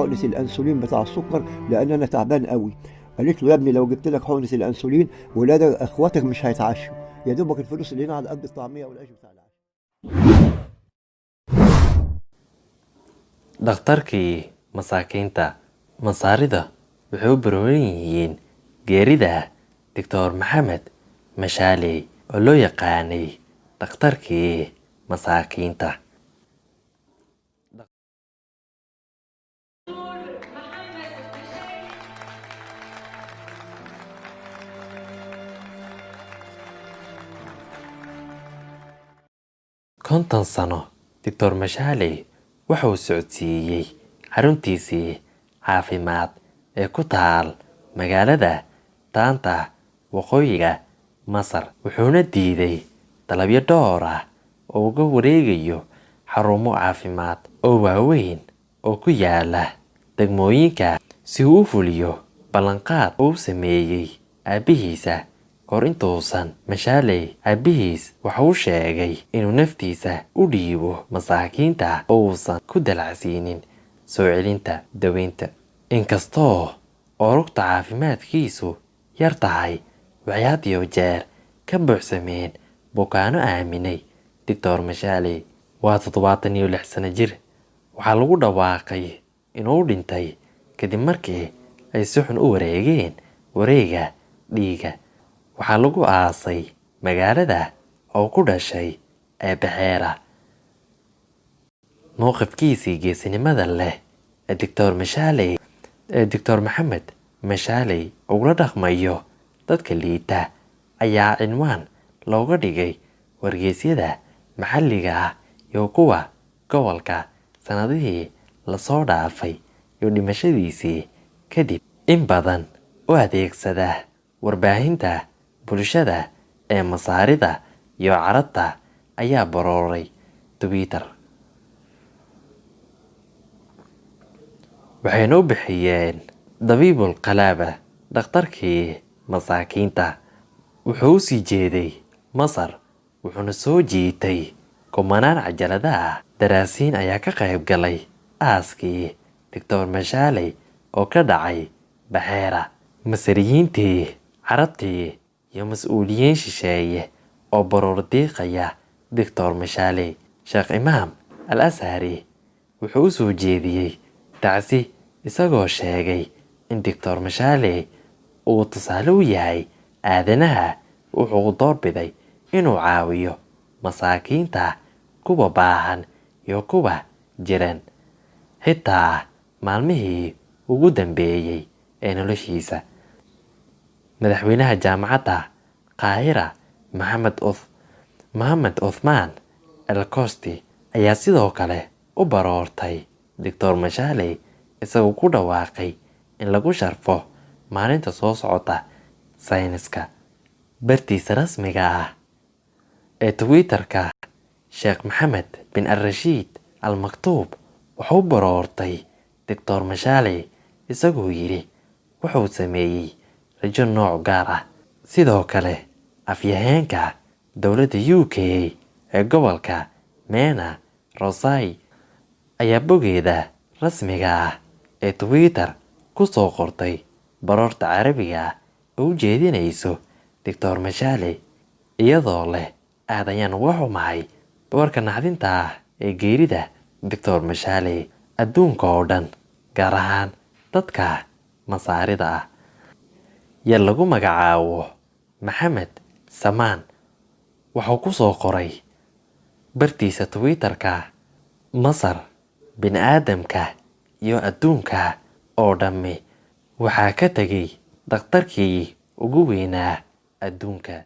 حقنة الأنسولين بتاع السكر لأن أنا تعبان قوي. قالت له يا ابني لو جبت لك حقنة الأنسولين ولادك إخواتك مش هيتعشوا، يا دوبك الفلوس اللي هنا على قد الطعمية والعيش بتاع العشاء. dhakhtarkii masaakiinta masaarida waxay u barooran yihiin geerida doctor maxamed mashaaley oo loo yaqaanay dhakhtarkii masaakiinta. konton sano doctor mashaaley waxa uu socodsiiyey xaruntiisii caafimaad ee ku taal magaalada daanta waqooyiga masar, wuxuuna diiday dalabyo dhowr ah oo uga wareegayo xarumo caafimaad oo waaweyn oo ku yaala degmooyinka si uu u fuliyo ballanqaad uu sameeyey aabbihiisa. kahor intuusan mashaaley aabbihiis waxa uu sheegay inuu naftiisa u dhiibo masaakiinta oo uusan ku dalacsiinin soo celinta daweynta. inkastoo oo rugta caafimaadkiisu yar tahay, waxay had iyo jeer ka buuxsameen bukaano aaminay doctor mashaaley. waa 76 sano jir. waxaa lagu dhawaaqay inuu dhintay kadib markii ay si xun u wareegeen wareega dhiiga. waxaa lagu aasay magaalada oo ku dhashay ee Beheera. mowqifkiisii geesinimada leh ee doctor maxamed mashaaley ugula dhaqmayo dadka liita ayaa cinwaan looga dhigay wargeysyada maxalliga ah iyo kuwa gobolka sanadihii lasoo dhaafay. iyo dhimashadiisii kadib, in badan u adeegsada warbaahinta bulshada ee masaarida iyo carabta ayaa barooray Twitter. waxayna u bixiyeen dabiibul qalaaba, dhakhtarkii masaakiinta. wuxuu u sii jeeday Masar, wuxuuna soo jiitay kumanaan cajalada ah. daraasiin ayaa ka qayb galay aaskii doctor mashaaley oo ka dhacay Beheera. masariyiintii, carabtii iyo mas-uuliyiin shisheeye oo baroor diiqaya doctor mashaaley. sheekh imaam al ashari wuxuu u soo jeediyey tacsi, isagoo sheegay in doctor mashaaley uu tusaale u yahay aadanaha. wuxuu doorbiday inuu caawiyo masaakiinta, kuwa baahan iyo kuwa jiran, xitaa maalmihii ugu dambeeyey ee noloshiisa. madaxweynaha jaamacadda qaahira Mohamed Othman El Kosti ayaa sidoo kale u baroortay doctor mashaaley, isagoo ku dhawaaqay in lagu sharfo maalinta soo socota sayniska. bartiisa rasmiga ah ee Twitter-ka, sheekh maxamed bin al-rashiid al maktuub wuxuu baroortay doctor mashaaley, isagoo yidhi wuxuu sameeyey rajo nooc gaar ah. sidoo kale, afyaheenka dowladda UK ee gobolka Mena Rosai ayaa bogeeda rasmiga ah ee Twitter ku soo qortay baroorta carabiga ah oo u jeedinayso doctor mashaaley, iyadoo leh aad ayaan uga xumahay warka naxdinta ah ee geerida doctor mashaaley. adduunka oo dhan, gaar ahaan dadka masaarida ah, yar lagu magacaabo maxamed samaan wuxuu ku soo qoray bartiisa Twitter-ka, Masar, bini'aadamka iyo adduunka oo dhammi waxaa ka tegay dhakhtarkii ugu weynaa adduunka.